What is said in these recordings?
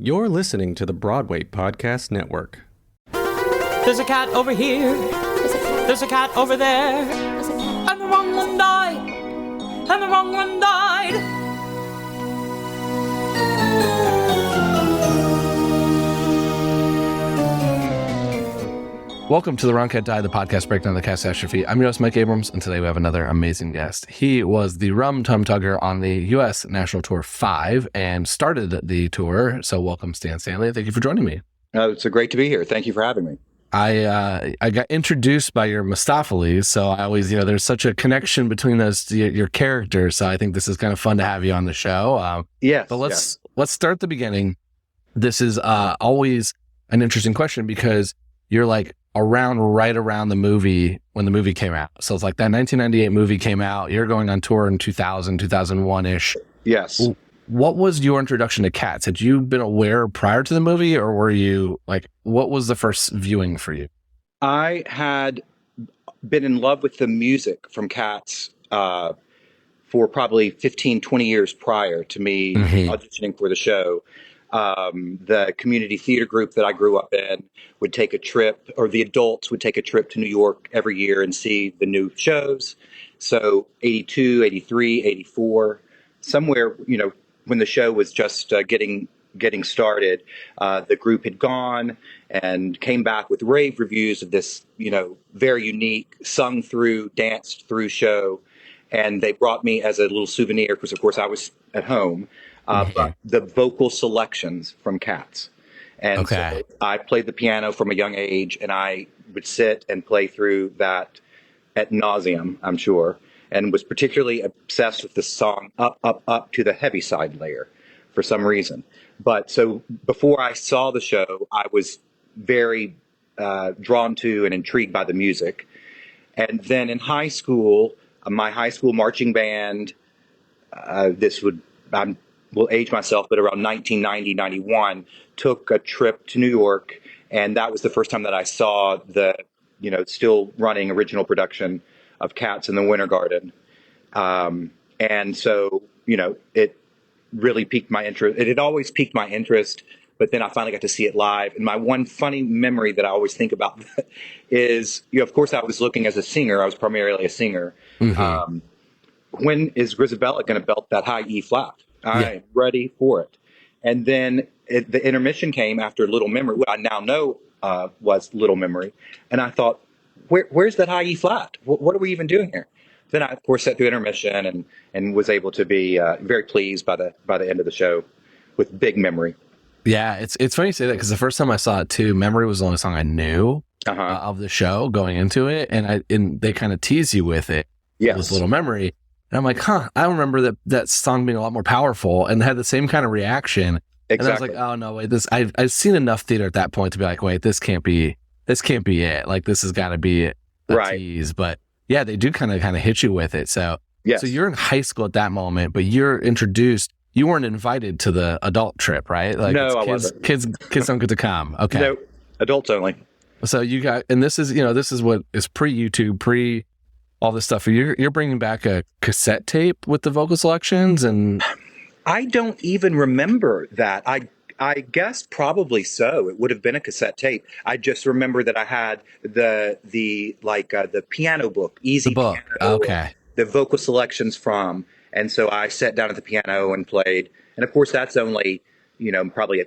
You're listening to the Broadway Podcast Network. There's a cat over here. There's a cat over there. And the wrong one died. And the wrong one died. Welcome to the Wrong Cat Died, the podcast breakdown of the catastrophe. I'm your host, Mike Abrams, and today we have another amazing guest. He was the Rum Tum Tugger on the U.S. National Tour 5 and started the tour. So welcome, Stan Stanley. Thank you for joining me. It's great to be here. Thank you for having me. I got introduced by your Mistoffelees, so I always, there's such a connection between those your characters. So I think this is kind of fun to have you on the show. Yes. But let's start at the beginning. This is always an interesting question because you're like right around the movie when the movie came out. So it's like that 1998 movie came out. You're going on tour in 2000, 2001-ish. Yes. What was your introduction to Cats? Had you been aware prior to the movie, or were you like, what was the first viewing for you? I had been in love with the music from Cats for probably 15, 20 years prior to me auditioning for the show. The community theater group that I grew up in would take a trip, or the adults would take a trip to New York every year and see the new shows. So 82, 83, 84, somewhere, when the show was just getting started, the group had gone and came back with rave reviews of this, very unique, sung through, danced through show. And they brought me as a little souvenir, because of course I was at home, but the vocal selections from Cats. And so I played the piano from a young age, and I would sit and play through that ad nauseum, I'm sure, and was particularly obsessed with the song Up, Up, Up to the Heaviside Layer for some reason. But so before I saw the show, I was very drawn to and intrigued by the music. And then in high school, my high school marching band, I will age myself, but around 1990, 91, took a trip to New York. And that was the first time that I saw the, still running original production of Cats in the Winter Garden. And so, it really piqued my interest. It had always piqued my interest, but then I finally got to see it live. And my one funny memory that I always think about is, of course, I was looking as a singer. I was primarily a singer. When is Grisabella going to belt that high E flat? I'm ready for it. And then the intermission came after Little Memory, what I now know was Little Memory. And I thought, where's that high E flat? What are we even doing here? Then I, of course, sat through intermission and was able to be very pleased by the end of the show with big memory. Yeah, it's funny you say that, because the first time I saw it too, Memory was the only song I knew of the show going into it, and they kind of tease you with it. Yes. With Little Memory. And I'm like, I remember that song being a lot more powerful, and had the same kind of reaction. Exactly. And I was like, oh no, wait, I've seen enough theater at that point to be like, wait, this can't be it. Like, this has got to be a tease. But yeah, they do kind of hit you with it. So yes. So you're in high school at that moment, but you're introduced. You weren't invited to the adult trip, right? Like, no, I wasn't. Kids don't get to come. Okay. No, adults only. So you got, and this is what is pre-YouTube, pre all this stuff. You're bringing back a cassette tape with the vocal selections, and I don't even remember that. I guess probably so. It would have been a cassette tape. I just remember that I had the piano book, Easy the book. Piano, Okay. the vocal selections from, and so I sat down at the piano and played. And of course, that's only probably a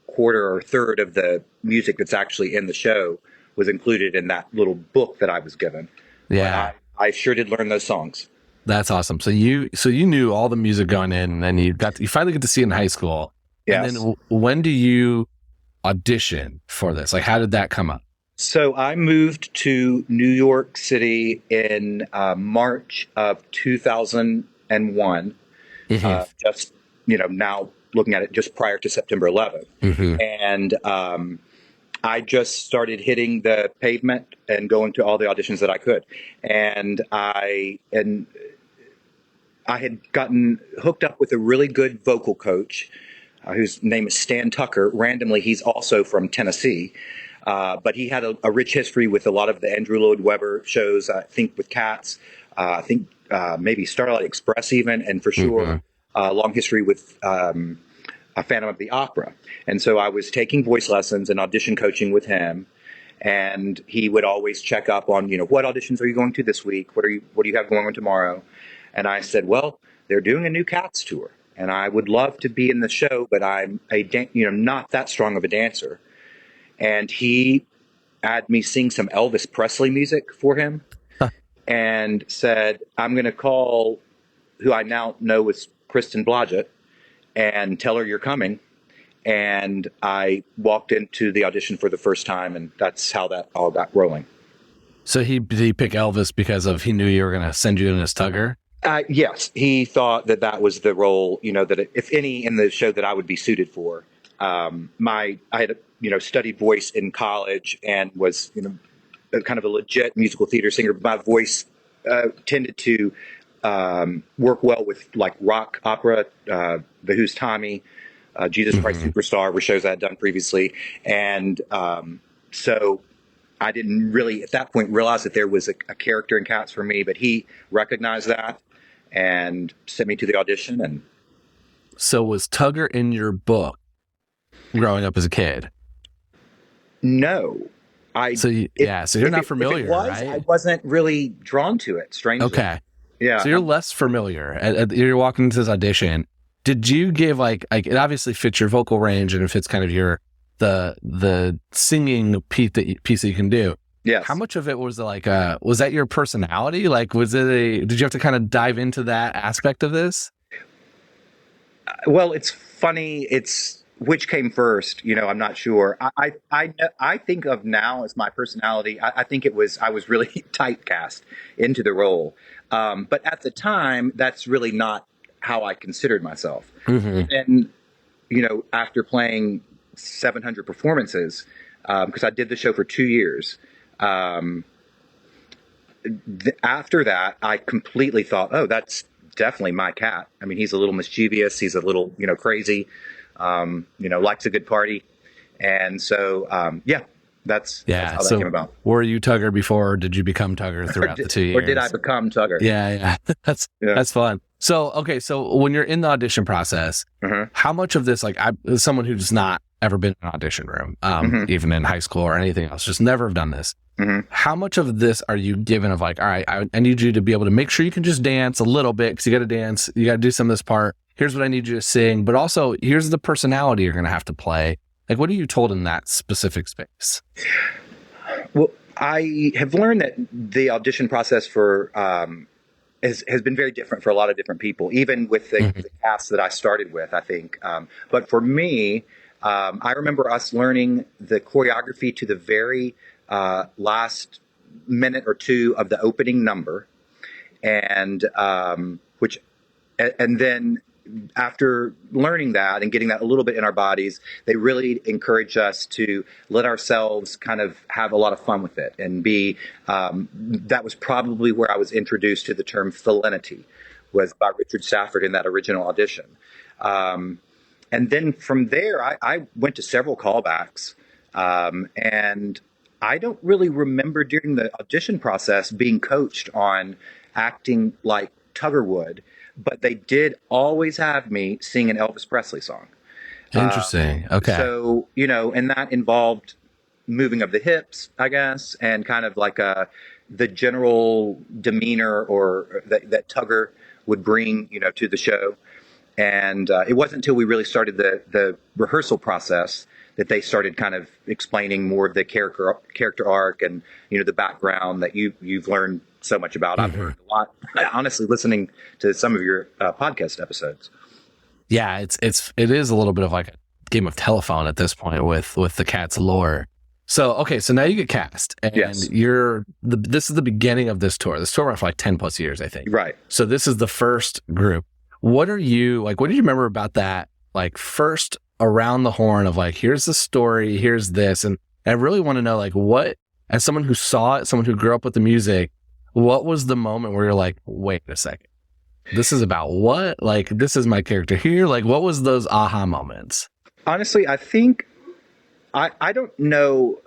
quarter or a third of the music that's actually in the show was included in that little book that I was given. Yeah. I sure did learn those songs. That's awesome. So you knew all the music going in, and then you finally get to see it in high school. Yes. And then when do you audition for this? Like, how did that come up? So I moved to New York City in March of 2001. Just, now looking at it just prior to September 11th. And I just started hitting the pavement and going to all the auditions that I could. And I had gotten hooked up with a really good vocal coach whose name is Stan Tucker. Randomly, he's also from Tennessee. But he had a rich history with a lot of the Andrew Lloyd Webber shows, I think with Cats, maybe Starlight Express even, and for sure, long history with a Phantom of the Opera. And so I was taking voice lessons and audition coaching with him. And he would always check up on, what auditions are you going to this week? What do you have going on tomorrow? And I said, well, they're doing a new Cats tour, and I would love to be in the show, but I'm not that strong of a dancer. And he had me sing some Elvis Presley music for him, and said, I'm going to call who I now know is Kristen Blodgett and tell her you're coming. And I walked into the audition for the first time, and that's how that all got rolling. So did he pick Elvis because he knew you were going to send you in as Tugger? Yes, he thought that was the role, that if any in the show that I would be suited for. I had, studied voice in college and was, kind of a legit musical theater singer. My voice tended to work well with like rock opera, The Who's Tommy, Jesus Christ Superstar were shows I had done previously. And so I didn't really at that point realize that there was a character in Cats for me, but he recognized that and sent me to the audition. And so was Tugger in your book growing up as a kid? No. So you're not familiar, right? I wasn't really drawn to it, strangely. Okay. Yeah. So you're less familiar. You're walking into this audition. Did you give like it obviously fits your vocal range and it fits kind of the singing piece that you can do. Yes. How much of it was was that your personality? Like, did you have to kind of dive into that aspect of this? Well, it's funny. It's which came first, I'm not sure. I think of now as my personality. I think I was really typecast into the role. But at the time, that's really not how I considered myself. And, after playing 700 performances, because I did the show for 2 years, after that, I completely thought, oh, that's definitely my cat. I mean, he's a little mischievous. He's a little, crazy, likes a good party. And so, that's how that came about. Were you Tugger before, or did you become Tugger throughout the 2 years? Or did I become Tugger? Yeah. That's fun. So, okay. So when you're in the audition process, how much of this, as someone who's not ever been in an audition room, even in high school or anything else, just never have done this. How much of this are you given of all right, I need you to be able to make sure you can just dance a little bit because you got to dance, you got to do some of this part. Here's what I need you to sing, but also here's the personality you're going to have to play. Like, what are you told in that specific space? Well, I have learned that the audition process for has been very different for a lot of different people, even with the cast that I started with, I think. But for me, I remember us learning the choreography to the very last minute or two of the opening number, and then after learning that and getting that a little bit in our bodies, they really encourage us to let ourselves kind of have a lot of fun with it and be, that was probably where I was introduced to the term felinity, was by Richard Stafford in that original audition. And then from there, I went to several callbacks, and I don't really remember during the audition process being coached on acting like Tugger would, but they did always have me sing an Elvis Presley song. Interesting. Okay. So, and that involved moving of the hips, I guess, and kind of like the general demeanor or that Tugger would bring, to the show. And it wasn't until we really started the rehearsal process that they started kind of explaining more of the character arc and, the background that you've learned so much about. I've learned a lot, honestly, listening to some of your podcast episodes. Yeah, it is a little bit of like a game of telephone at this point with the Cats lore. So, okay, so now you get cast, and yes. This is the beginning of this tour. This tour ran for like 10 plus years, I think. Right. So this is the first group. What do you remember about that? Like first around the horn of like, here's the story, here's this. And I really want to know like what, as someone who saw it, someone who grew up with the music, what was the moment where you're like, wait a second, this is about what? Like, this is my character here. Like, what was those aha moments? Honestly, I think, I don't know,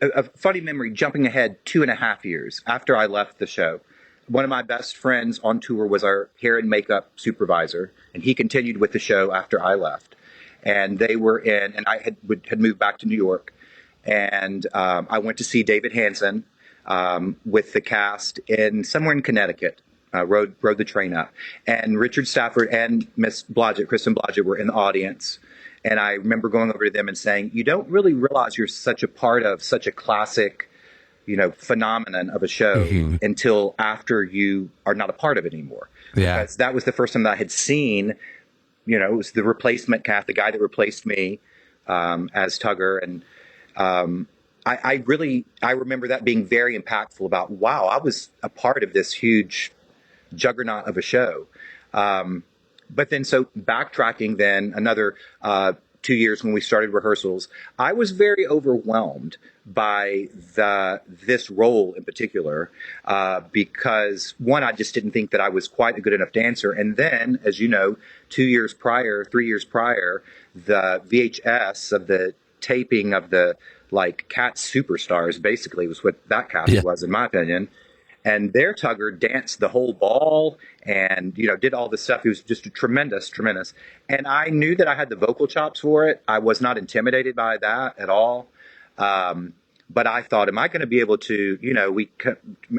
a funny memory, jumping ahead 2.5 years after I left the show. One of my best friends on tour was our hair and makeup supervisor, and he continued with the show after I left. and they were in, and I had moved back to New York, and I went to see David Hansen with the cast in somewhere in Connecticut. Rode the train up, and Richard Stafford and Miss Blodgett, Kristen Blodgett, were in the audience. And I remember going over to them and saying, "You don't really realize you're such a part of such a classic, phenomenon of a show until after you are not a part of it anymore." Yeah, because that was the first time that I had seen. It was the replacement cast, the guy that replaced me as Tugger, and I remember that being very impactful. About wow, I was a part of this huge juggernaut of a show. But then, so backtracking then another 2 years when we started rehearsals, I was very overwhelmed by this role in particular, because one, I just didn't think that I was quite a good enough dancer. And then, as you know, 3 years prior, the VHS of the taping of the Cat Superstars basically was what that cast was, in my opinion. And their Tugger danced the whole ball and, did all this stuff. It was just tremendous. And I knew that I had the vocal chops for it. I was not intimidated by that at all. But I thought, am I going to be able to,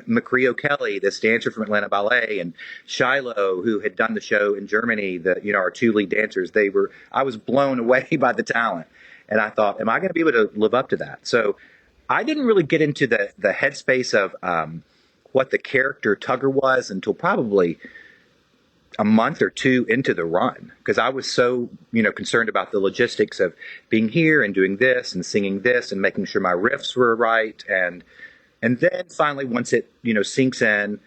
McCree O'Kelly, this dancer from Atlanta Ballet, and Shiloh, who had done the show in Germany, our two lead dancers, I was blown away by the talent. And I thought, am I going to be able to live up to that? So I didn't really get into the headspace of, what the character Tugger was until probably a month or two into the run, because I was so, concerned about the logistics of being here and doing this and singing this and making sure my riffs were right. And then finally, once it, sinks in,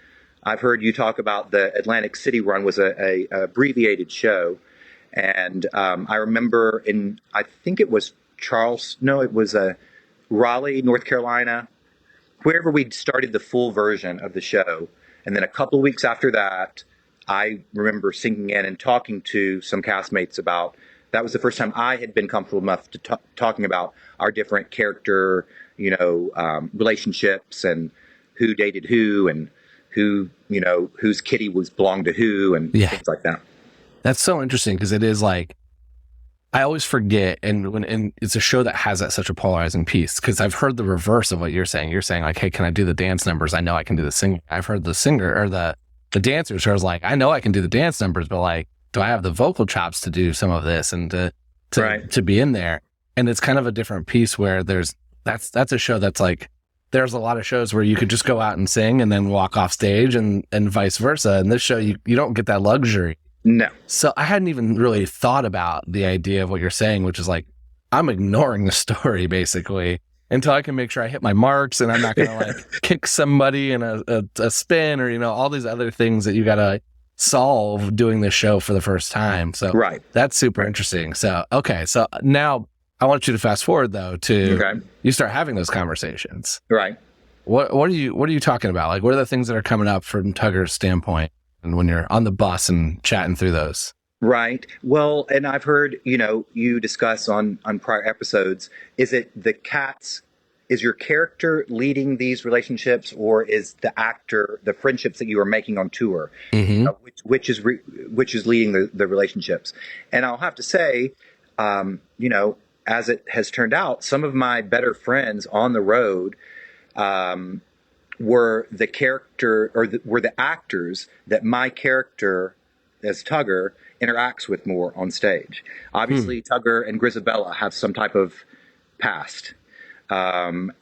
I've heard you talk about the Atlantic City run was a abbreviated show. And I remember I think it was Raleigh, North Carolina, wherever we started the full version of the show. And then a couple of weeks after that, I remember sinking in and talking to some castmates about, that was the first time I had been comfortable enough to talking about our different character, relationships and who dated who and who, whose kitty belonged to who and things like that. That's so interesting because it is I always forget, and it's a show that has such a polarizing piece, because I've heard the reverse of what you're saying. You're saying hey, can I do the dance numbers? I know I can do the singing. I've heard the singer or the dancers who are I know I can do the dance numbers, but do I have the vocal chops to do some of this and to be in there? And it's kind of a different piece where that's a show that's there's a lot of shows where you could just go out and sing and then walk off stage and vice versa. And this show, you don't get that luxury. No. So I hadn't even really thought about the idea of what you're saying, which is I'm ignoring the story basically until I can make sure I hit my marks and I'm not going to kick somebody in a spin or, all these other things that you got to solve doing this show for the first time. So that's super interesting. So, okay. So now I want you to fast forward though to you start having those conversations. Right. What are you talking about? What are the things that are coming up from Tugger's standpoint? And when you're on the bus and chatting through those. Right. Well, and I've heard, you discuss on prior episodes, is it is your character leading these relationships, or is the actor, the friendships that you are making on tour, which is leading the relationships? And I'll have to say, as it has turned out, some of my better friends on the road, were the character were the actors that my character as Tugger interacts with more on stage. Obviously, Tugger and Grisabella have some type of past. And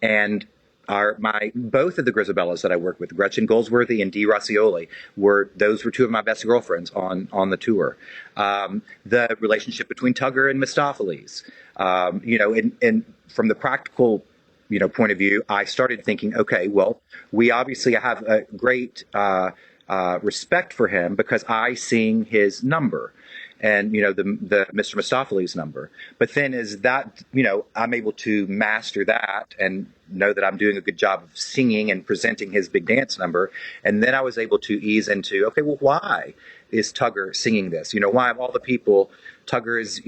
both of the Grisabellas that I work with, Gretchen Goldsworthy and Dee Racioli, were two of my best girlfriends on the tour. The relationship between Tugger and Mistoffelees, and from the practical point of view, I started thinking, okay, well, we obviously have a great respect for him because I sing his number and, the Mr. Mistoffelees number. But then is that, I'm able to master that and know that I'm doing a good job of singing and presenting his big dance number. And then I was able to ease into, okay, well, why is Tugger singing this? Why of all the people, Tugger is,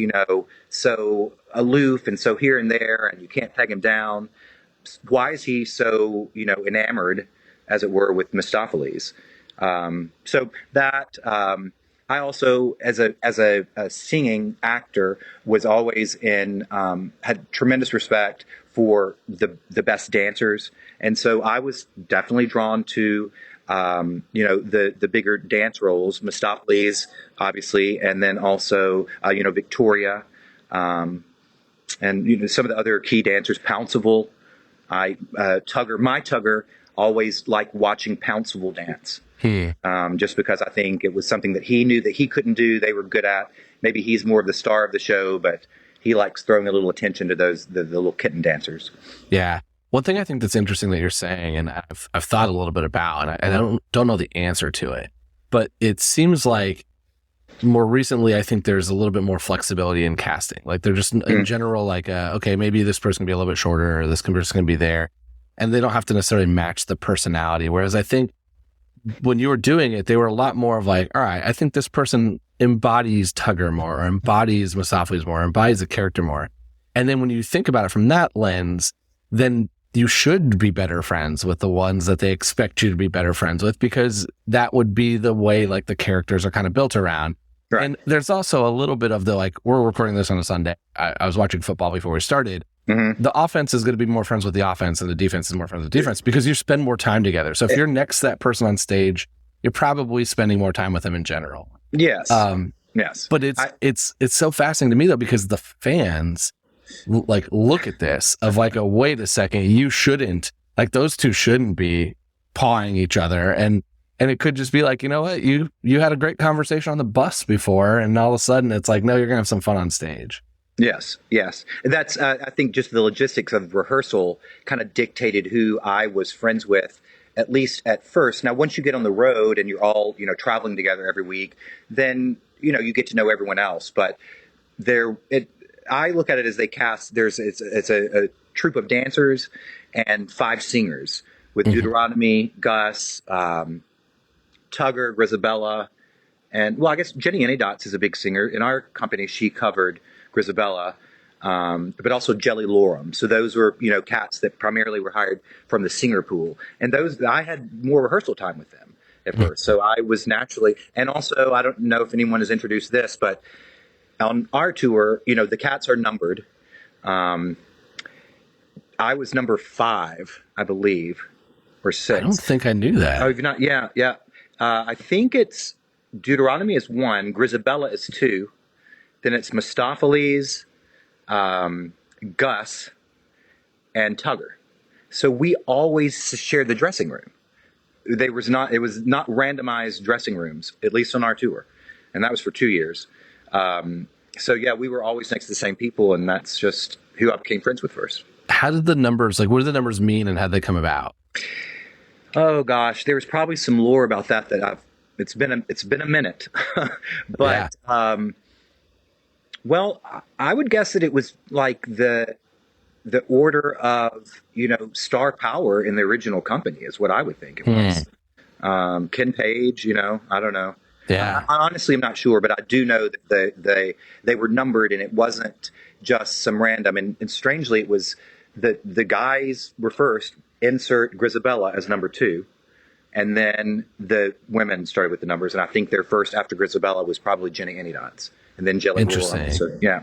so aloof and so here and there, and you can't peg him down. Why is he so, enamored, as it were, with Mistoffelees? So that I also, as a singing actor, was always had tremendous respect for the best dancers, and so I was definitely drawn to the bigger dance roles, Mistoffelees, obviously, and then also Victoria, and some of the other key dancers, Pounceville. My Tugger always liked watching Pounceville dance. Just because I think it was something that he knew that he couldn't do, they were good at. Maybe he's more of the star of the show, but he likes throwing a little attention to the little kitten dancers. Yeah. One thing I think that's interesting that you're saying, and I've thought a little bit about, and I don't know the answer to it, but it seems like more recently, I think there's a little bit more flexibility in casting. Like they're just in general, like, okay, maybe this person can be a little bit shorter, or this person can be there, and they don't have to necessarily match the personality. Whereas I think when you were doing it, they were a lot more of like, all right, I think this person embodies Tugger more, or embodies Mistoffelees more, or embodies the character more. And then when you think about it from that lens, then you should be better friends with the ones that they expect you to be better friends with, because that would be the way like the characters are kind of built around. Right. And there's also a little bit of the, like, we're recording this on a Sunday. I was watching football before we started. Mm-hmm. The offense is going to be more friends with the offense, and the defense is more friends with the defense, because you spend more time together. So if you're next to that person on stage, you're probably spending more time with them in general. Yes. Yes. But it's so fascinating to me though, because the fans like look at this of like, wait a second, you shouldn't, like those two shouldn't be pawing each other. And it could just be like, you know what, you had a great conversation on the bus before, and all of a sudden it's like, no, you're gonna have some fun on stage. Yes. That's, I think just the logistics of rehearsal kind of dictated who I was friends with, at least at first. Now, once you get on the road and you're all, traveling together every week, then, you get to know everyone else. But I look at it as they cast, it's a troupe of dancers and 5 singers with Deuteronomy, Gus, Tugger, Grisabella, and, well, I guess Jenny Anydots is a big singer. In our company, she covered Grisabella, but also Jelly Lorem. So those were, cats that primarily were hired from the singer pool. And those, I had more rehearsal time with them at first. So I was naturally, and also, I don't know if anyone has introduced this, but on our tour, the cats are numbered. I was number 5, I believe, or 6. I don't think I knew that. Oh, you've not? Yeah. I think it's Deuteronomy is 1, Grisabella is 2, then it's Mistoffelees, Gus, and Tugger. So we always shared the dressing room. It was not randomized dressing rooms, at least on our tour, and that was for 2 years. So yeah, we were always next to the same people, and that's just who I became friends with first. How did the numbers, like, what do the numbers mean, and how did they come about? Oh gosh, there was probably some lore about that it's been a minute, but yeah. Well, I would guess that it was like the order of, star power in the original company is what I would think it was. Ken Page, I don't know. Yeah. I honestly am not sure, but I do know that they were numbered, and it wasn't just some random. And strangely, it was the guys were first, insert Grisabella as number 2. And then the women started with the numbers. And I think their first after Grisabella was probably Jenny Anydots. And then Jelly. Interesting. So, yeah.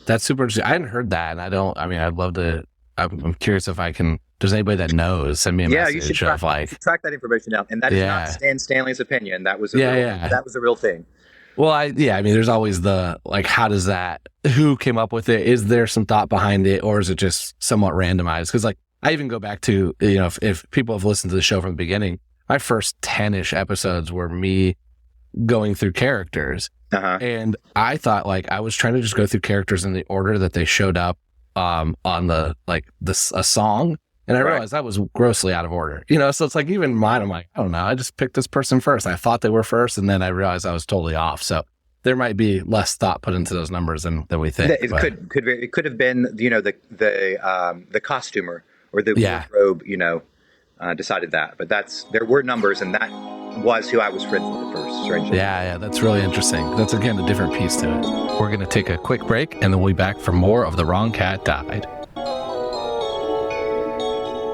That's super interesting. I hadn't heard that. And I'd love to, I'm curious if I can, there's anybody that knows, send me a message. You should track that information down. And that is not Stan Stanley's opinion. That was that was a real thing. Well, there's always the, like, how does that, who came up with it? Is there some thought behind it, or is it just somewhat randomized? Because, like, I even go back to, if people have listened to the show from the beginning, my first 10-ish episodes were me going through characters. And I thought, like, I was trying to just go through characters in the order that they showed up on a song. And I realized that was grossly out of order. So it's like, even mine, I'm like, I don't know, I just picked this person first. I thought they were first, and then I realized I was totally off. So there might be less thought put into those numbers than we think. It could have been, the costumer or the wardrobe, decided that. But there were numbers, and that was who I was friends with at first, strangely. Yeah, that's really interesting. That's, again, a different piece to it. We're going to take a quick break, and then we'll be back for more of The Wrong Cat Died.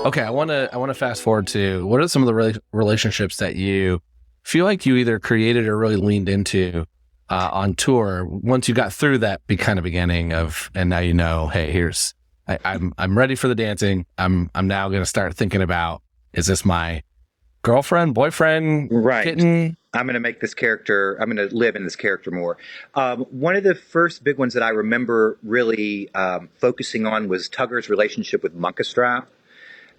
Okay, I want to fast forward to, what are some of the relationships that you feel like you either created or really leaned into on tour once you got through that kind of beginning of, and now you know, hey, here's I'm ready for the dancing. I'm now going to start thinking about, is this my girlfriend, boyfriend, right? kitten? I'm going to make this character. I'm going to live in this character more. One of the first big ones that I remember really focusing on was Tugger's relationship with Munkastrap.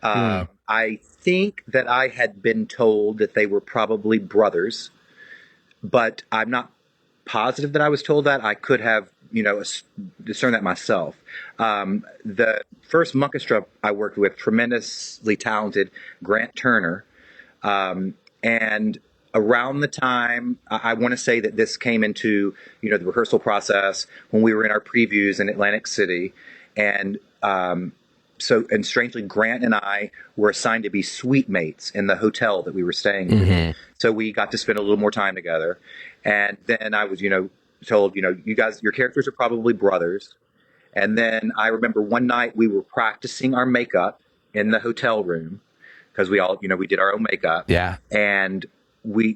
I think that I had been told that they were probably brothers, but I'm not positive that I was told that. I could have, discerned that myself. The first Munkastrap I worked with, tremendously talented Grant Turner, and around the time, I want to say that this came into, the rehearsal process when we were in our previews in Atlantic City. And and strangely, Grant and I were assigned to be suite mates in the hotel that we were staying in. So we got to spend a little more time together. And then I was, told, you guys, your characters are probably brothers. And then I remember one night we were practicing our makeup in the hotel room because we all, we did our own makeup. Yeah. And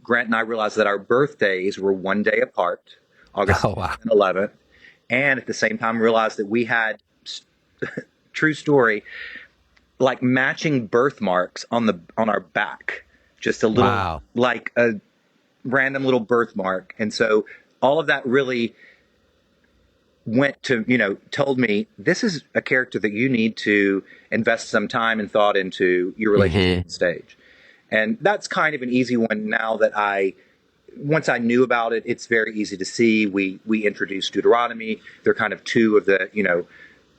Grant and I realized that our birthdays were one day apart, August 10th and 11th. And at the same time realized that we had, true story, like matching birthmarks on our back, just a little, like a random little birthmark. And so all of that really went to, told me, this is a character that you need to invest some time and thought into your relationship on stage. And that's kind of an easy one now that once I knew about it, it's very easy to see. We introduced Deuteronomy. They're kind of two of the,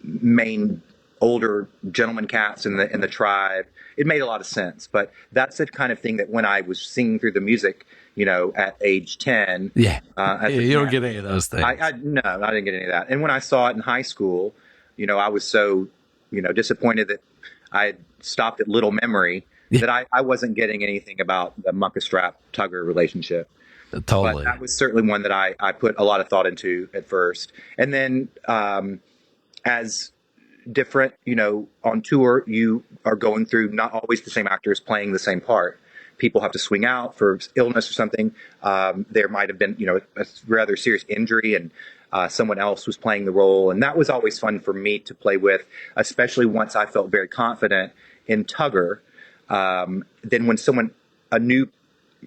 main older gentleman cats in the tribe. It made a lot of sense, but that's the kind of thing that when I was singing through the music, at age 10. Yeah. You don't get any of those things. No, I didn't get any of that. And when I saw it in high school, I was so, disappointed that I had stopped at little memory that I wasn't getting anything about the Munkastrap Tugger relationship. Totally. But that was certainly one that I put a lot of thought into at first. And then as different, on tour, you are going through not always the same actors playing the same part. People have to swing out for illness or something. There might have been, a rather serious injury and someone else was playing the role. And that was always fun for me to play with, especially once I felt very confident in Tugger. Then when a new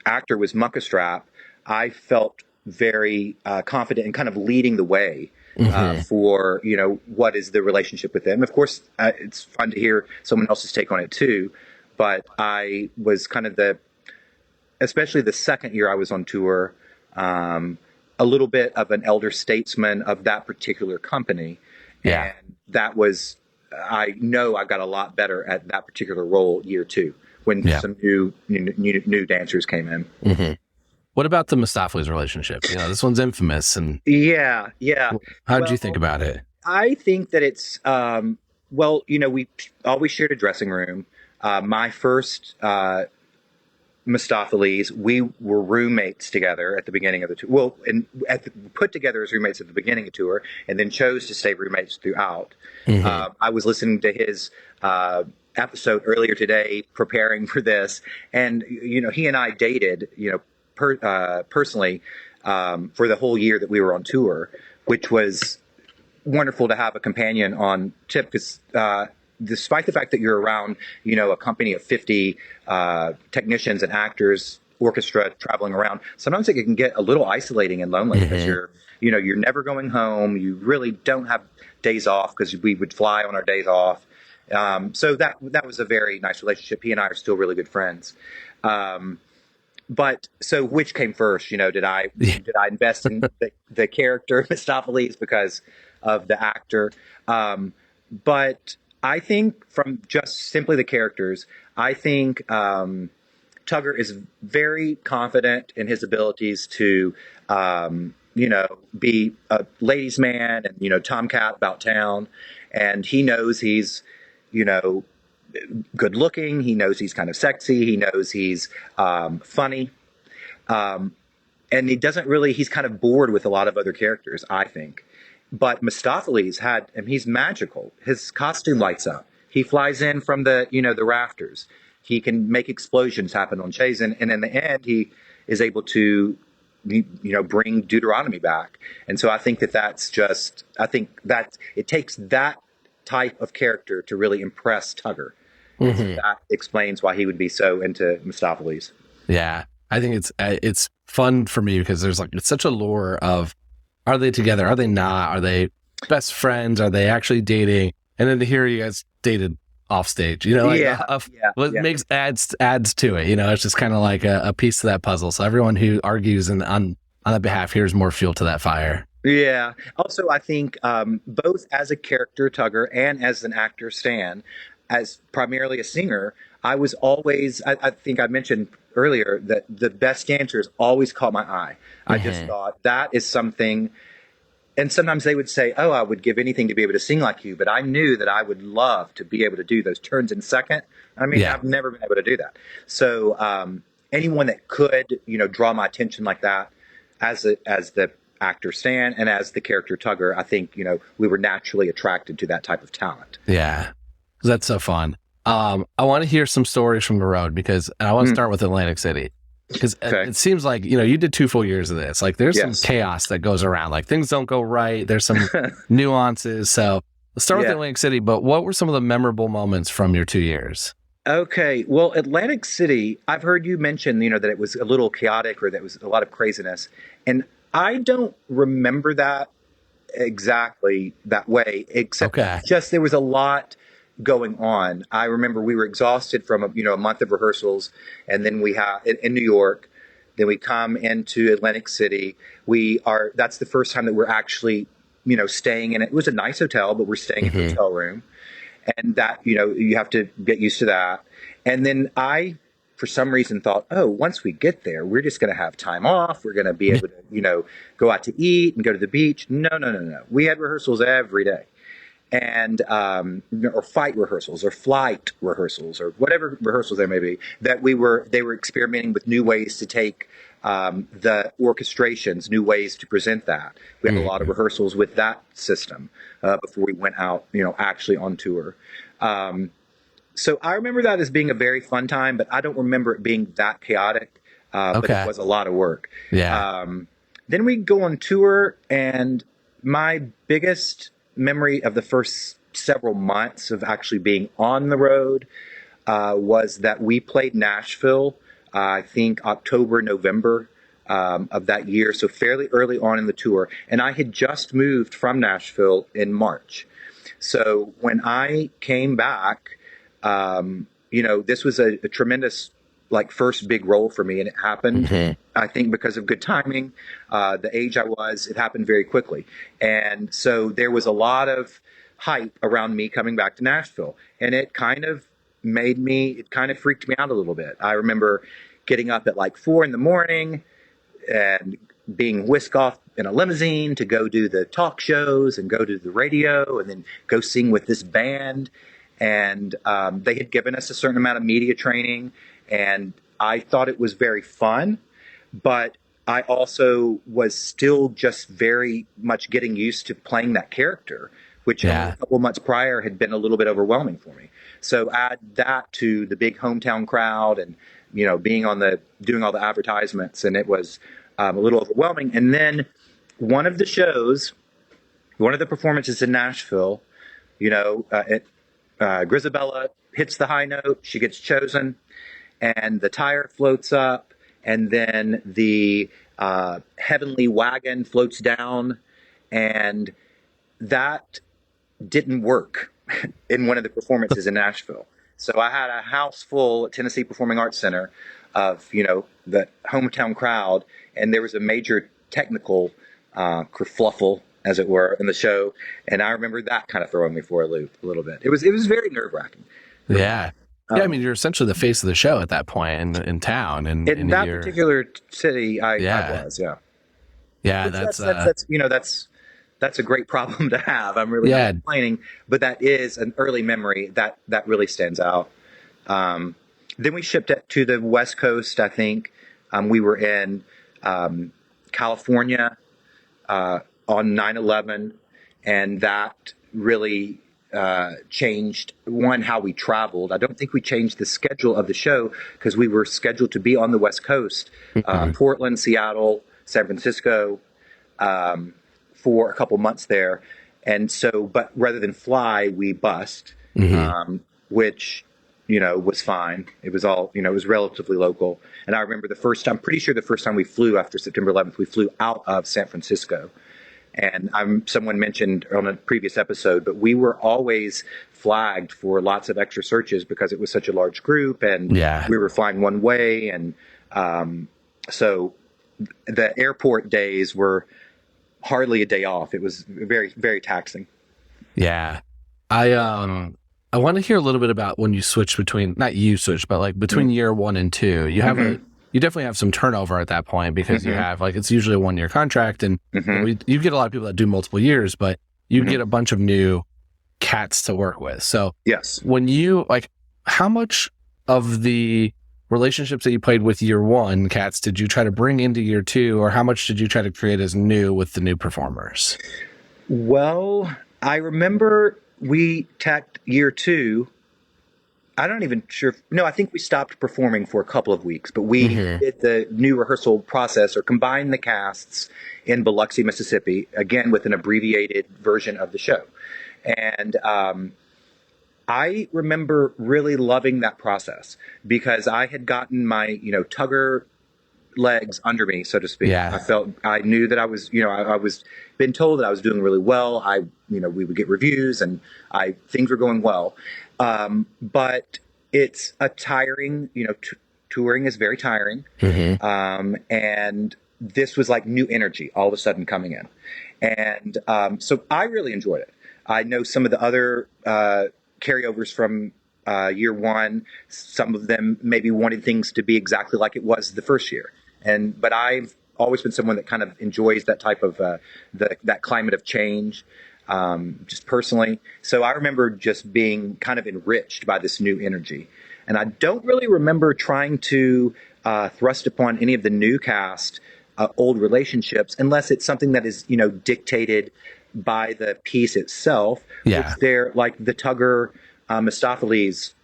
actor was Munkastrap, I felt very confident in kind of leading the way for, what is the relationship with them. Of course, it's fun to hear someone else's take on it too. But I was kind of especially the second year I was on tour, a little bit of an elder statesman of that particular company. Yeah. And that was, I know I got a lot better at that particular role year two when some new dancers came in. What about the Mistoffelees relationship? This one's infamous. And yeah. How did you think about it? I think that it's, we always shared a dressing room. My first Mistoffelees, we were roommates together at the beginning of the tour. Well, put together as roommates at the beginning of the tour, and then chose to stay roommates throughout. I was listening to his episode earlier today, preparing for this, and he and I dated, personally, for the whole year that we were on tour, which was wonderful to have a companion on tip because. Despite the fact that you're around, a company of 50 technicians and actors, orchestra traveling around, sometimes it can get a little isolating and lonely because you're never going home. You really don't have days off because we would fly on our days off. So that was a very nice relationship. He and I are still really good friends. But so which came first? Did I invest in the character Mistoffelees because of the actor? But I think from just simply the characters, I think Tugger is very confident in his abilities to, be a ladies' man and, tomcat about town. And he knows he's, good looking. He knows he's kind of sexy. He knows he's funny. And he's kind of bored with a lot of other characters, I think. But Mistoffelees he's magical. His costume lights up. He flies in from the rafters. He can make explosions happen on chaise. And in the end, he is able to, bring Deuteronomy back. And so I think that it takes that type of character to really impress Tugger. And so that explains why he would be so into Mistoffelees. Yeah. I think it's fun for me because it's such a lore of, are they together? Are they not? Are they best friends? Are they actually dating? And then to hear you guys dated off stage, what makes adds to it. It's just kind of like a piece of that puzzle. So everyone who argues on that behalf, here's more fuel to that fire. Yeah. Also, I think both as a character, Tugger, and as an actor, Stan, as primarily a singer, I was always, I think I mentioned earlier that the best dancers always caught my eye. I just thought that is something, and sometimes they would say, oh, I would give anything to be able to sing like you, but I knew that I would love to be able to do those turns in second. I've never been able to do that. So anyone that could, draw my attention like that as the actor Stan and as the character Tugger, I think, we were naturally attracted to that type of talent. Yeah. That's so fun. I want to hear some stories from the road because I want to start with Atlantic City because it seems like, you did 2 full years of this. Like there's some chaos that goes around, like things don't go right. There's some nuances. So let's start with Atlantic City, but what were some of the memorable moments from your 2 years? Okay. Well, Atlantic City, I've heard you mention, that it was a little chaotic or that was a lot of craziness. And I don't remember that exactly that way, except just there was a lot going on. I remember we were exhausted from a month of rehearsals, and then we have in New York. Then we come into Atlantic City. That's the first time that we're actually staying in it. It was a nice hotel, but we're staying in a hotel room, and that you have to get used to that. And then I, for some reason, thought, oh, once we get there, we're just going to have time off. We're going to be able to go out to eat and go to the beach. No. We had rehearsals every day. And or fight rehearsals or flight rehearsals or whatever rehearsals there may be, they were experimenting with new ways to take the orchestrations, new ways to present that. We had a lot of rehearsals with that system before we went out, actually on tour. So I remember that as being a very fun time, but I don't remember it being that chaotic. But it was a lot of work. Yeah. Then we go on tour, and my biggest memory of the first several months of actually being on the road was that we played Nashville, I think October, November of that year, so fairly early on in the tour. And I had just moved from Nashville in March. So when I came back, this was a tremendous first big role for me, and it happened, I think, because of good timing. The age I was, it happened very quickly. And so there was a lot of hype around me coming back to Nashville, and it kind of freaked me out a little bit. I remember getting up at 4 a.m. and being whisked off in a limousine to go do the talk shows and go to the radio and then go sing with this band. And they had given us a certain amount of media training, and I thought it was very fun, but I also was still just very much getting used to playing that character, which a couple months prior had been a little bit overwhelming for me. So add that to the big hometown crowd and, being doing all the advertisements, and it was a little overwhelming. And then one of the performances in Nashville, Grisabella hits the high note, she gets chosen, and the tire floats up, and then the heavenly wagon floats down, and that didn't work in one of the performances in Nashville. So I had a house full at Tennessee Performing Arts Center of, the hometown crowd, and there was a major technical kerfluffle, as it were, in the show, and I remember that kind of throwing me for a loop a little bit. It was very nerve-wracking. Yeah. Yeah, you're essentially the face of the show at that point in town. And in that particular city, I was, yeah. Yeah, that's a great problem to have. I'm really not complaining, but that is an early memory that really stands out. Then we shipped it to the West Coast, I think. We were in California on 9/11, and that really changed how we traveled. I don't think we changed the schedule of the show because we were scheduled to be on the West Coast, Portland, Seattle, San Francisco, for a couple months there. And so, but rather than fly, we bussed, which, was fine. It was all, it was relatively local. And I remember pretty sure the first time we flew after September 11th, we flew out of San Francisco. And someone mentioned on a previous episode, but we were always flagged for lots of extra searches because it was such a large group and we were flying one way. And so the airport days were hardly a day off. It was very, very taxing. Yeah. I want to hear a little bit about when you switch between, not you switch, but like between year 1 and 2, you have you definitely have some turnover at that point because you have it's usually a 1-year contract and you get a lot of people that do multiple years, but you get a bunch of new cats to work with. So when you how much of the relationships that you played with year 1 cats did you try to bring into year 2, or how much did you try to create as new with the new performers? Well, I remember we tacked year 2. I don't even sure. No, I think we stopped performing for a couple of weeks, but we did the new rehearsal process or combined the casts in Biloxi, Mississippi, again with an abbreviated version of the show. And I remember really loving that process because I had gotten my, Tugger legs under me, so to speak. Yeah. I knew that I was, I was been told that I was doing really well. We would get reviews and things were going well. But it's a tiring, touring is very tiring. And this was like new energy all of a sudden coming in. And so I really enjoyed it. I know some of the other carryovers from year 1, some of them maybe wanted things to be exactly like it was the first year. But I've always been someone that kind of enjoys that type of that climate of change. Just personally. So I remember just being kind of enriched by this new energy. And I don't really remember trying to thrust upon any of the new cast old relationships unless it's something that is, dictated by the piece itself. Yeah. Which they're like the Tugger Mistoffelees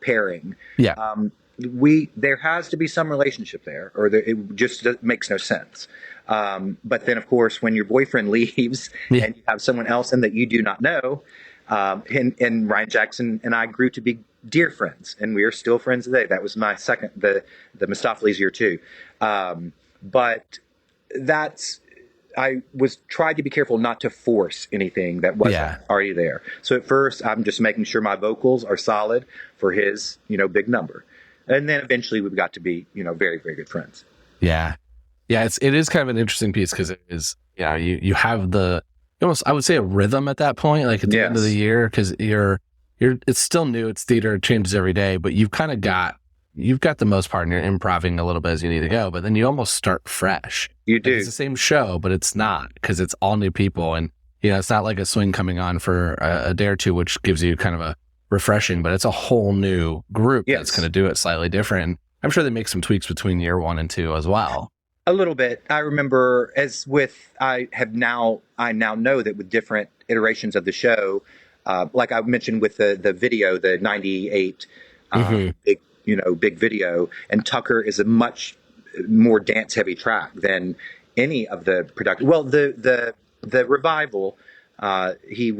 pairing. Yeah. There has to be some relationship there, or it just makes no sense. But then, of course, when your boyfriend leaves and you have someone else in that you do not know, and Ryan Jackson and I grew to be dear friends, and we are still friends today. That was my second, the Mistoffelees year 2. But I was tried to be careful not to force anything that wasn't already there. So at first, I'm just making sure my vocals are solid for his, big number. And then eventually we got to be, very, very good friends. Yeah. Yeah, it is kind of an interesting piece because it is, you have almost, I would say, a rhythm at that point, like at the end of the year, because it's still new, it's theater, it changes every day, but you've got the most part and you're improvising a little bit as you need to go, but then you almost start fresh. You do. It's the same show, but it's not because it's all new people. And, it's not like a swing coming on for a day or two, which gives you kind of a refreshing, but it's a whole new group that's going to do it slightly different. And I'm sure they make some tweaks between year 1 and 2 as well. A little bit. I remember I now know that with different iterations of the show, like I mentioned with the video, the 98 big video, and Tucker is a much more dance heavy track than any of the production. Well, the revival, he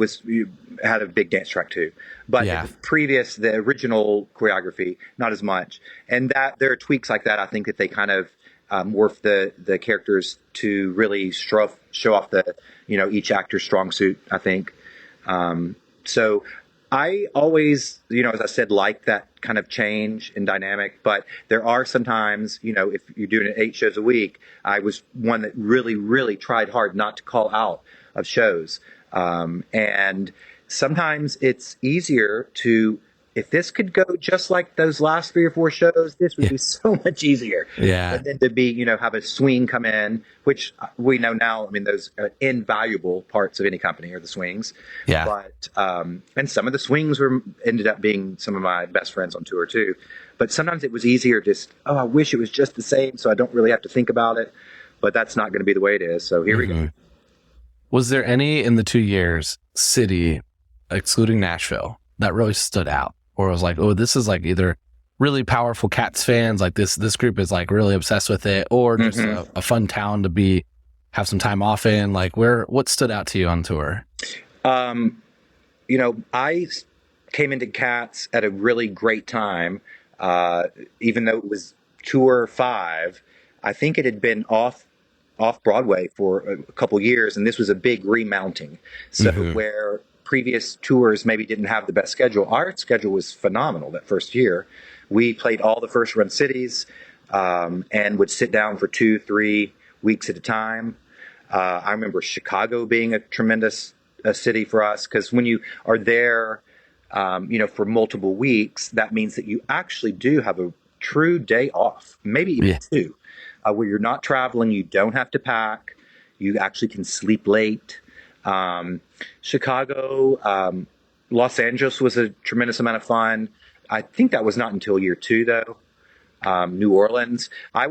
had a big dance track too, but the original choreography, not as much. And that there are tweaks like that. I think that they kind of morph the characters to really show off the each actor's strong suit, I think. So I always, as I said, like that kind of change and dynamic, but there are sometimes, if you're doing 8 shows a week, I was one that really, really tried hard not to call out of shows. And sometimes it's easier to, if this could go just like those last 3 or 4 shows, this would be so much easier. Yeah. But then to be, have a swing come in, which we know now, those are invaluable parts of any company are the swings. Yeah. But, and some of the swings ended up being some of my best friends on tour too. But sometimes it was easier just, I wish it was just the same so I don't really have to think about it. But that's not going to be the way it is. So here we go. Was there any in the 2 years city excluding Nashville, that really stood out? Or it was like, oh, this is like either really powerful Cats fans, like this group is like really obsessed with it, or just a fun town to have some time off in? Like, what stood out to you on tour? I came into Cats at a really great time. Even though it was tour 5, I think it had been off Broadway for a couple years, and this was a big remounting. So where previous tours maybe didn't have the best schedule, our schedule was phenomenal that first year. We played all the first run cities, and would sit down for 2-3 weeks at a time. I remember Chicago being a tremendous city for us, because when you are there, for multiple weeks, that means that you actually do have a true day off, maybe even 2, where you're not traveling, you don't have to pack, you actually can sleep late. Chicago, Los Angeles was a tremendous amount of fun. I think that was not until year 2, though. New Orleans. I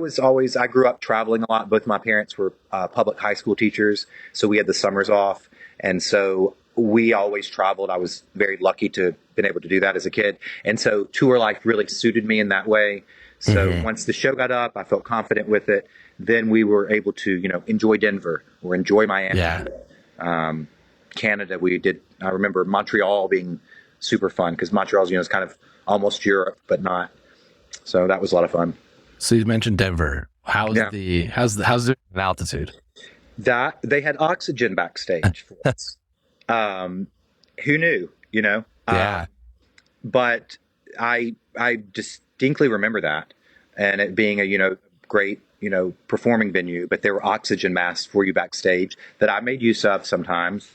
grew up traveling a lot. Both my parents were public high school teachers, so we had the summers off. And so we always traveled. I was very lucky to have been able to do that as a kid. And so tour life really suited me in that way. So once the show got up, I felt confident with it. Then we were able to, enjoy Denver or enjoy Miami. Yeah. Canada, I remember Montreal being super fun, because Montreal's, is kind of almost Europe, but not. So that was a lot of fun. So you mentioned Denver. How's the altitude? That they had oxygen backstage for us. Who knew, Yeah. But I distinctly remember that, and it being a, great, performing venue, but there were oxygen masks for you backstage that I made use of sometimes.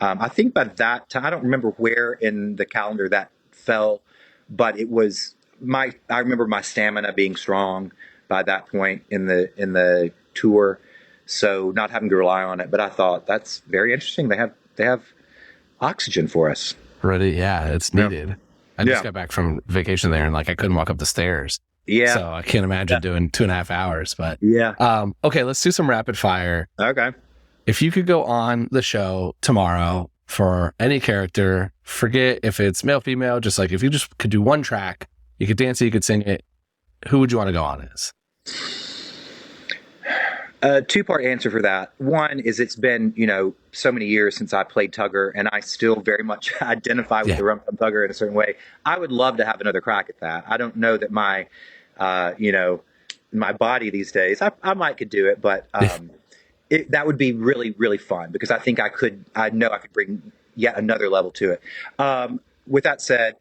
I think by that time, I don't remember where in the calendar that fell, but it was I remember my stamina being strong by that point in the tour. So not having to rely on it, but I thought that's very interesting. They have oxygen for us. Ready? Yeah, it's needed. Yeah. I just got back from vacation there, and I couldn't walk up the stairs. Yeah. So I can't imagine doing 2.5 hours, but yeah. Okay, let's do some rapid fire. Okay. If you could go on the show tomorrow for any character, forget if it's male, female, just if you just could do one track, you could dance it, you could sing it, who would you want to go on as? A 2-part answer for that. One is it's been, so many years since I played Tugger, and I still very much identify with the Rum Tum Tugger in a certain way. I would love to have another crack at that. I don't know that my, my body these days, I might could do it, but that would be really, really fun, because I think I know I could bring yet another level to it. With that said,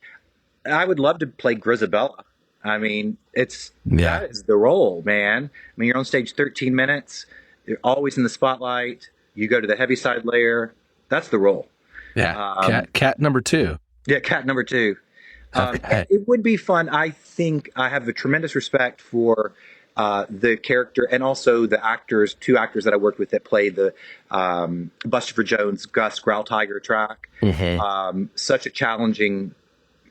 I would love to play Grisabella. I mean, that is the role, man. I mean, you're on stage 13 minutes. You're always in the spotlight. You go to the heavyside layer. That's the role. Yeah. Cat number 2. Yeah, cat number 2. Okay. It would be fun. I think I have a tremendous respect for the character, and also the 2 actors that I worked with that played the Buster Jones, Gus Growl Tiger track. Such a challenging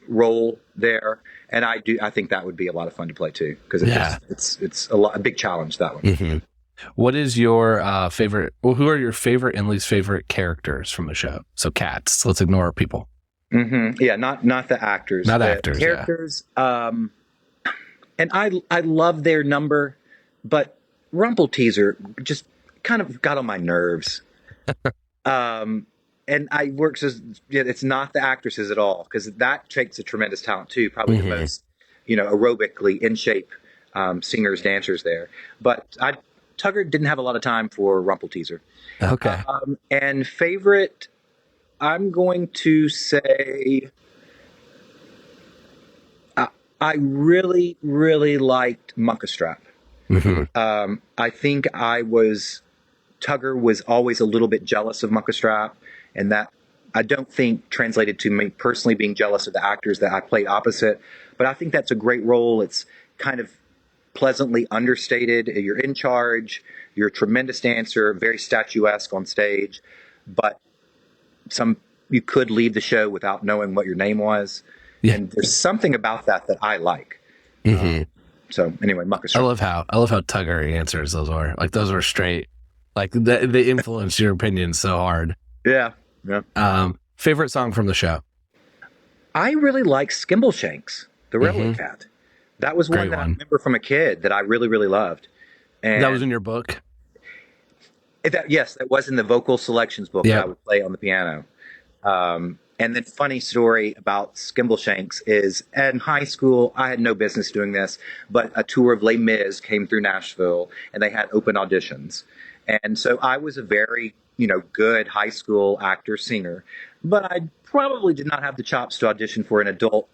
role there, and I think that would be a lot of fun to play too, because it's a big challenge, that one. What is your favorite? Well, who are your favorite and least favorite characters from the show? So Cats. Let's ignore people. Yeah, not the actors. Not the actors. Characters. Yeah. And I love their number, but Rumple Teaser just kind of got on my nerves. And it's not the actresses at all, because that takes a tremendous talent too. Probably the most, aerobically in shape singers, dancers there. But Tugger didn't have a lot of time for Rumple Teaser. Okay. And favorite, I'm going to say, I really, really liked Muckastrap. I think Tugger was always a little bit jealous of Muckastrap, and that I don't think translated to me personally being jealous of the actors that I played opposite. But I think that's a great role. It's kind of pleasantly understated. You're in charge. You're a tremendous dancer, very statuesque on stage, but you could leave the show without knowing what your name was. Yeah. And there's something about that I like. So anyway, Muckastrap. I love how Tugger answers those are. Those were straight. They influence your opinion so hard. Yeah. Favorite song from the show? I really like Skimbleshanks, the Railway Cat. That was one that I remember from a kid that I really, really loved. And that was in your book? Yes, that was in the vocal selections book that I would play on the piano. And then funny story about Skimbleshanks is in high school, I had no business doing this, but a tour of Les Mis came through Nashville and they had open auditions. And so I was a very, good high school actor singer, but I probably did not have the chops to audition for an adult,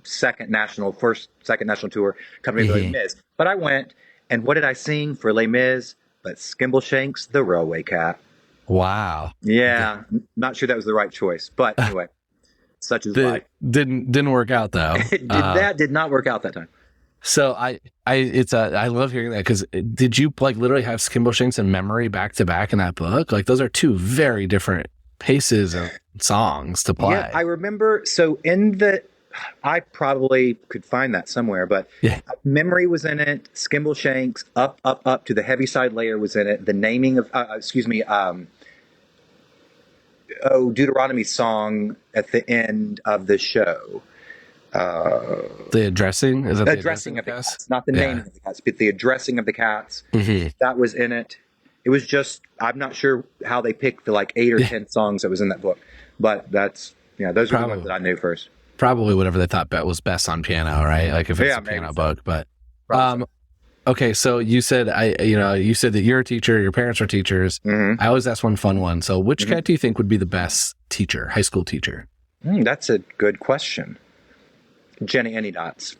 second national tour coming to Les Mis. But I went, and what did I sing for Les Mis? But Skimbleshanks, the Railway Cat. Wow. Yeah, not sure that was the right choice, but anyway, such is life. Didn't work out though. That did not work out that time. So I love hearing that, because did you like literally have Skimbleshanks and Memory back to back in that book? Like those are two very different paces of songs to play. Yeah, I remember. So I probably could find that somewhere, but Memory was in it. Skimbleshanks, Up to the Heaviside Layer was in it. The naming of, Deuteronomy's song at the end of the show. The addressing? Is that the addressing of the cats? Not the naming of the cats, but the addressing of the cats. That was in it. It was just, I'm not sure how they picked the 8 or 10 songs that was in that book, but those are the ones that I knew first. Probably whatever they thought was best on piano, right? Like if it's a piano book, but okay. So you said you said that you're a teacher, your parents are teachers. I always ask one fun one. So which cat do you think would be the best teacher, high school teacher? That's a good question. Jenny Anydots.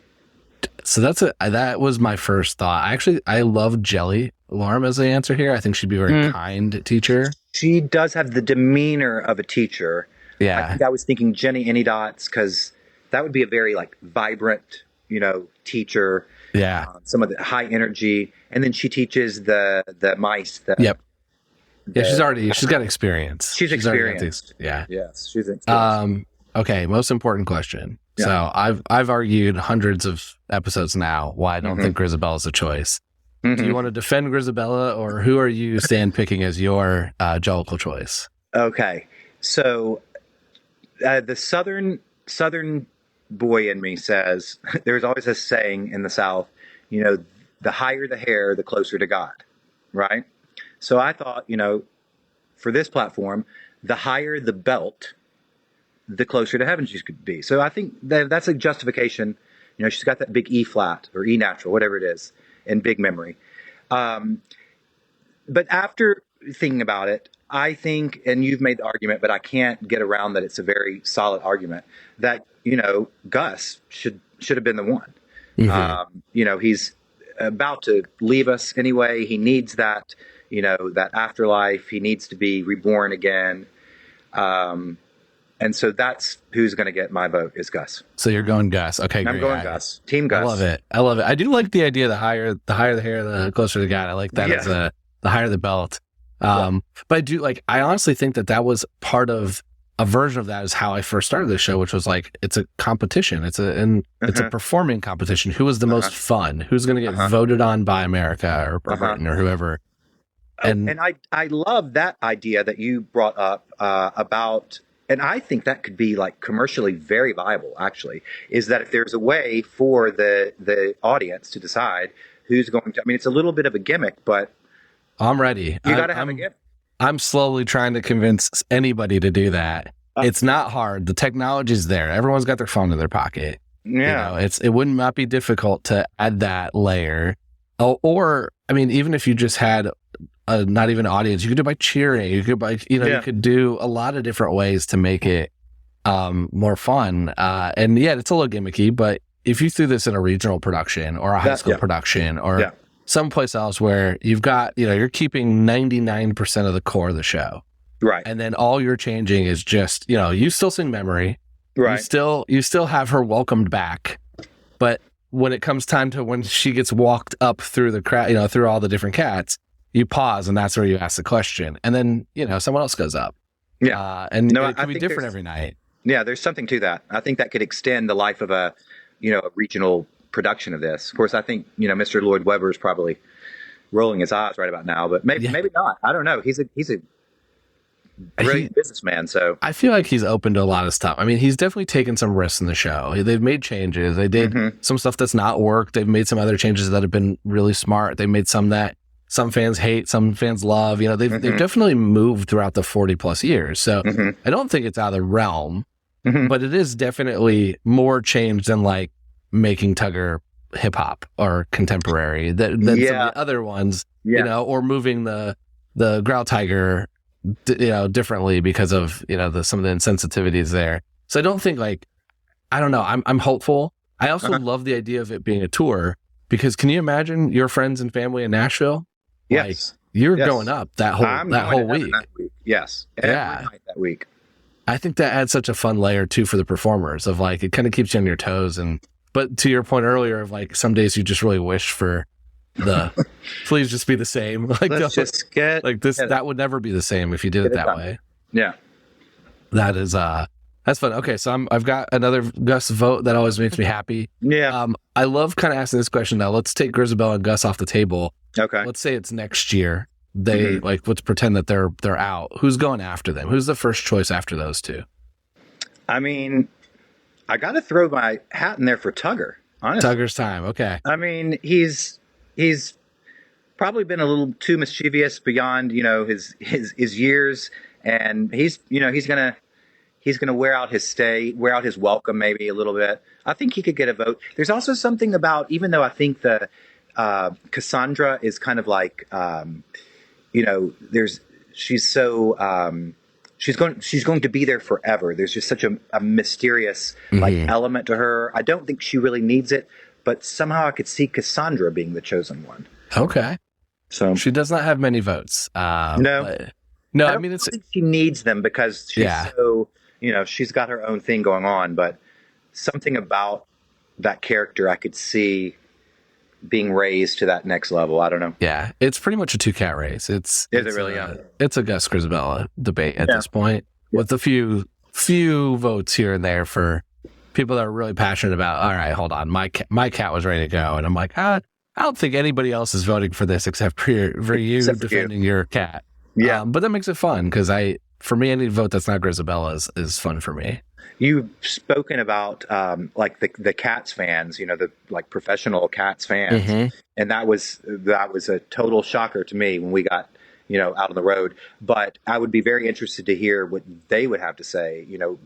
So that was my first thought. I love Jelly Alarm as the answer here. I think she'd be a very kind teacher. She does have the demeanor of a teacher. Yeah. I think I was thinking Jenny Anydots, because that would be a very vibrant, teacher. Yeah. Some of the high energy. And then she teaches the mice. Yep. She's got experience. She's experienced. Yeah. Yes. She's experienced. Okay. Most important question. Yeah. So I've argued hundreds of episodes now why I don't think Grisabella's a choice. Do you want to defend Grisabella, or who are you picking as your Jellicle choice? Okay. So the southern boy in me says there's always a saying in the South, the higher the hair, the closer to God, right? So I thought, for this platform, the higher the belt, the closer to heaven she could be. So I think that's a justification. She's got that big E flat or E natural, whatever it is, and big memory. But after thinking about it, I think, and you've made the argument, but I can't get around that it's a very solid argument, that, Gus should have been the one. He's about to leave us anyway. He needs that, that afterlife. He needs to be reborn again. And so that's who's going to get my vote, is Gus. So you're going Gus. Okay, I'm going Gus. Team Gus. I love it. I do like the idea, the higher the hair, the closer to God. I like that as the higher the belt. But I honestly think that was part of a version of that is how I first started this show, which was it's a competition. It's a performing competition. Who is the most fun? Who's going to get voted on by America or Britain or whoever? And I love that idea that you brought up about, and I think that could be commercially very viable, actually, is that if there's a way for the audience to decide who's going to, it's a little bit of a gimmick, but I'm ready. You got to have a gimmick. I'm slowly trying to convince anybody to do that. It's not hard. The technology's there. Everyone's got their phone in their pocket. Yeah. It would not be difficult to add that layer. Or even if you just had not even an audience, you could do it by cheering. You could you could do a lot of different ways to make it more fun. And it's a little gimmicky, but if you threw this in a regional production or a high school production or someplace else where you've got, you're keeping 99% of the core of the show. Right. And then all you're changing is just, you still sing Memory. Right. You still have her welcomed back. But when it comes time to when she gets walked up through the crowd, through all the different cats, you pause and that's where you ask the question. And then, someone else goes up. Yeah. And it can be different every night. Yeah, there's something to that. I think that could extend the life of a regional production of this. Of course, I think, Mr. Lloyd Webber is probably rolling his eyes right about now, but maybe not. I don't know. He's a brilliant businessman. So I feel like he's open to a lot of stuff. I mean, he's definitely taken some risks in the show. They've made changes. They did some stuff that's not worked. They've made some other changes that have been really smart. They made some that some fans hate, some fans love. You know, they've definitely moved throughout the 40 plus years. So I don't think it's out of the realm, but it is definitely more changed than like making Tugger hip hop or contemporary than some of the other ones, you know, or moving the Growl Tiger, you know, differently because of, you know, some of the insensitivities there. So I don't think like, I don't know. I'm hopeful. I also love the idea of it being a tour because can you imagine your friends and family in Nashville? Yes. Like, you're going up that whole week. Yes. Every night that week. I think that adds such a fun layer too for the performers of like, it kind of keeps you on your toes. But to your point earlier of like, some days you just really wish for please just be the same. Like, let's just get like this, that would never be the same if you did it that way. Yeah. That is, that's fun. Okay. So I've got another Gus vote that always makes me happy. Yeah. I love kind of asking this question now. Let's take Grisabella and Gus off the table. Okay. Let's say it's next year. They like, let's pretend that they're out. Who's going after them? Who's the first choice after those two? I mean, I got to throw my hat in there for Tugger, honestly. Tugger's time. Okay. I mean, he's probably been a little too mischievous beyond, you know, his years, and he's gonna wear out his welcome maybe a little bit. I think he could get a vote. There's also something about, even though I think the Cassandra is kind of like, you know, she's so. She's going to be there forever. There's just such a mysterious like element to her. I don't think she really needs it, but somehow I could see Cassandra being the chosen one. Okay. So she does not have many votes. No. I mean, it's, think she needs them because she's so, you know, she's got her own thing going on, but something about that character I could see being raised to that next level. I don't know. Yeah, it's pretty much a two-cat race. It's really it's a Gus Grisabella debate at this point, with a few votes here and there for people that are really passionate about. All right, hold on, my cat was ready to go, and I'm like, I don't think anybody else is voting for this except for you defending your cat. Yeah, but that makes it fun because for me, any vote that's not Grisabella is fun for me. You've spoken about like the Cats fans, you know, the like professional Cats fans, and that was a total shocker to me when we got, you know, out on the road. But I would be very interested to hear what they would have to say, you know,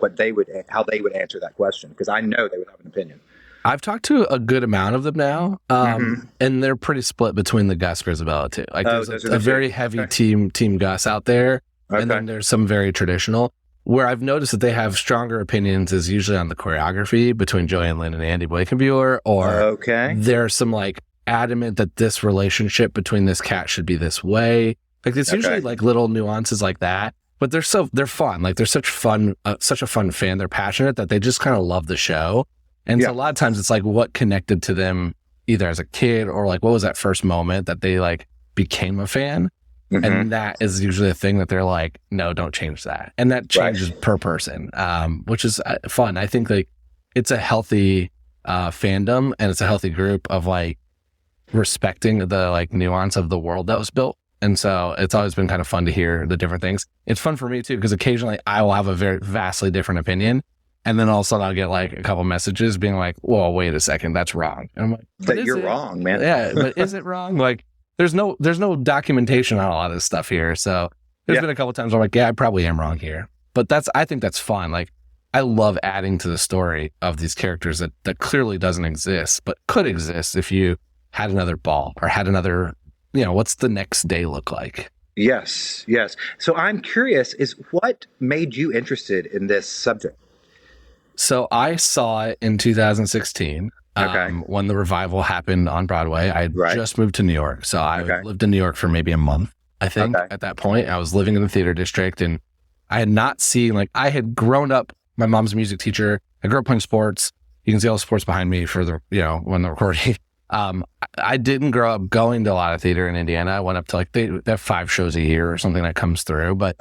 how they would answer that question, because I know they would have an opinion. I've talked to a good amount of them now, and they're pretty split between the Gus Grisabella too. Like there's a very heavy team Gus out there, and then there's some very traditional. Where I've noticed that they have stronger opinions is usually on the choreography between Joanne Lynn and Andy Blankenbuehler, or there's some like adamant that this relationship between this cat should be this way. Like it's usually like little nuances like that, but they're fun. Like they're such a fun fan. They're passionate that they just kind of love the show. And so a lot of times it's like what connected to them either as a kid or like what was that first moment that they like became a fan. And that is usually a thing that they're like, no, don't change that. And that changes per person, which is fun. I think like it's a healthy fandom, and it's a healthy group of like respecting the like nuance of the world that was built. And so it's always been kind of fun to hear the different things. It's fun for me too, because occasionally I will have a very vastly different opinion. And then all of a sudden I'll get like a couple messages being like, whoa, wait a second, that's wrong. And I'm like, that you're wrong, man. Yeah, but is it wrong? Like, there's no documentation on a lot of this stuff here. So there's been a couple times where I'm like, yeah, I probably am wrong here. But I think that's fun. Like, I love adding to the story of these characters that clearly doesn't exist, but could exist if you had another ball or had another, you know, what's the next day look like? Yes. So I'm curious, is what made you interested in this subject? So I saw it in 2016. When the revival happened on Broadway. I had just moved to New York. So I lived in New York for maybe a month, I think, at that point. I was living in the theater district, and I had not seen, like, I had grown up, my mom's a music teacher. I grew up playing sports. You can see all the sports behind me for the, you know, when the recording. I didn't grow up going to a lot of theater in Indiana. I went up to like, they have 5 shows a year or something that comes through. But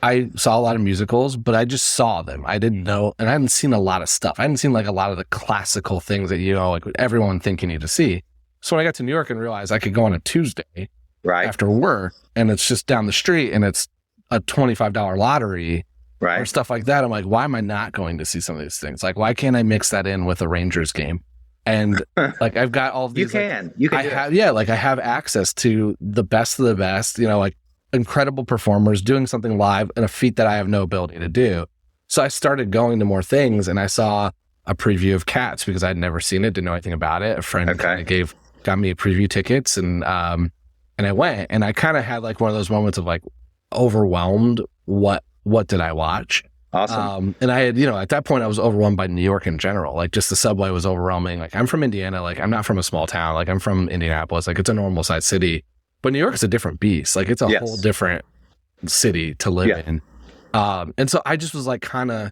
I saw a lot of musicals, but I just saw them. I didn't know, and I hadn't seen a lot of stuff. I hadn't seen like a lot of the classical things that, you know, like everyone think you need to see. So when I got to New York and realized I could go on a Tuesday after work, and it's just down the street, and it's a $25 lottery Right. or stuff like that. I'm like, why am I not going to see some of these things? Like, why can't I mix that in with a Rangers game? And like, I've got all these. You can. I have access to the best of the best, like incredible performers doing something live and a feat that I have no ability to do. So I started going to more things, and I saw a preview of Cats because I'd never seen it, didn't know anything about it. A friend kind of got me preview tickets, and I went, and I kind of had like one of those moments of like overwhelmed. What did I watch? Awesome. And I had, at that point I was overwhelmed by New York in general. Like just the subway was overwhelming. Like I'm from Indiana. Like I'm not from a small town. Like I'm from Indianapolis. Like it's a normal sized city, but New York is a different beast. Like it's a whole different city to live in. And so I just was like kind of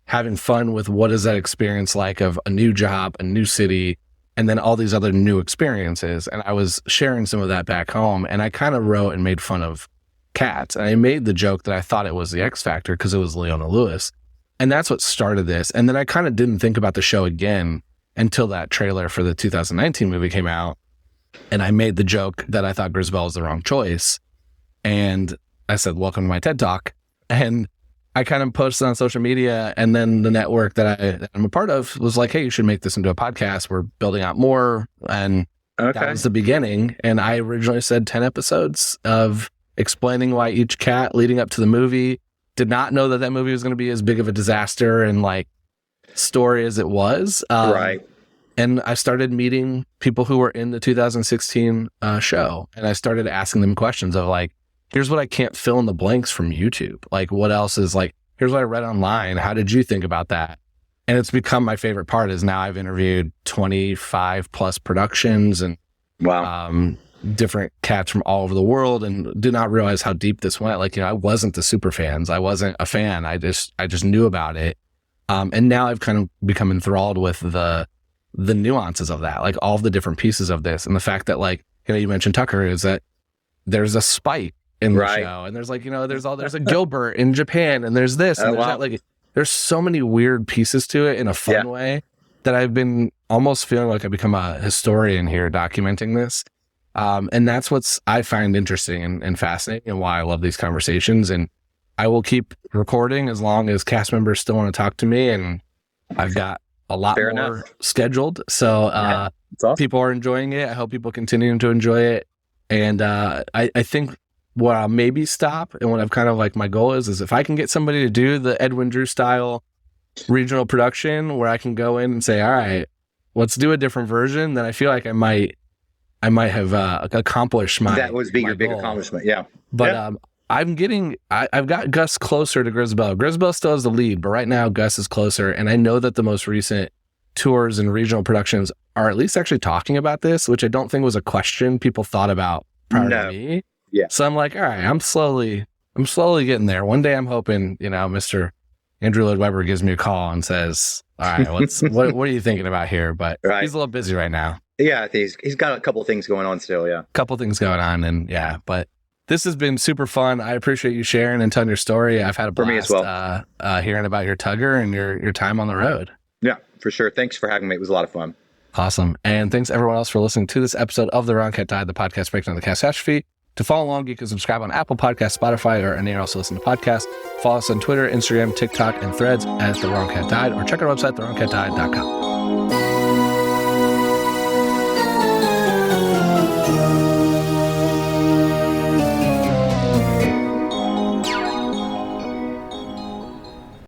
having fun with what is that experience like of a new job, a new city, and then all these other new experiences. And I was sharing some of that back home, and I kind of wrote and made fun of Cats. And I made the joke that I thought it was the X Factor because it was Leona Lewis. And that's what started this. And then I kind of didn't think about the show again until that trailer for the 2019 movie came out. And I made the joke that I thought Grisbell was the wrong choice. And I said, welcome to my TED Talk. And I kind of posted on social media. And then the network that I'm a part of was like, hey, you should make this into a podcast. We're building out more. And that was the beginning. And I originally said 10 episodes of explaining why each cat leading up to the movie. Did not know that movie was going to be as big of a disaster and like story as it was. Right. And I started meeting people who were in the 2016 show. And I started asking them questions of like, here's what I can't fill in the blanks from YouTube. Like what else is like, here's what I read online. How did you think about that? And it's become my favorite part is now I've interviewed 25 plus productions and different cats from all over the world, and did not realize how deep this went. Like, I wasn't the super fans. I wasn't a fan. I just knew about it. And now I've kind of become enthralled with the nuances of that, like all the different pieces of this. And the fact that like, you mentioned Tucker, is that there's a Spike in the show, and there's like, there's a Gilbert in Japan, and there's this, and there's that. Like, there's so many weird pieces to it in a fun way that I've been almost feeling like I've become a historian here documenting this. And that's what's I find interesting and fascinating, and why I love these conversations. And I will keep recording as long as cast members still want to talk to me. And I've got a lot more scheduled. So awesome. People are enjoying it. I hope people continue to enjoy it. And I think what I'll maybe stop, and what I've kind of like my goal is if I can get somebody to do the Edwin Drew style regional production where I can go in and say, all right, let's do a different version, then I feel like I might have accomplished my that would be your big goal. Accomplishment, yeah. But I've got Gus closer to Grisbell. Grisbell still has the lead, but right now Gus is closer, and I know that the most recent tours and regional productions are at least actually talking about this, which I don't think was a question people thought about prior to me. Yeah. So I'm like, all right, I'm slowly getting there. One day I'm hoping, Mr. Andrew Lloyd Webber gives me a call and says, all right, what are you thinking about here? But he's a little busy right now. Yeah, he's got a couple of things going on still, yeah. Couple things going on, and but this has been super fun. I appreciate you sharing and telling your story. I've had a blast for me as well. Hearing about your Tugger and your time on the road. Yeah, for sure. Thanks for having me. It was a lot of fun. Awesome. And thanks everyone else for listening to this episode of The Wrong Cat Died, the podcast breaking down the catastrophe. To follow along, you can subscribe on Apple Podcasts, Spotify, or anywhere else to listen to podcasts. Follow us on Twitter, Instagram, TikTok, and Threads as The Wrong Cat Died, or check our website, thewrongcatdied.com.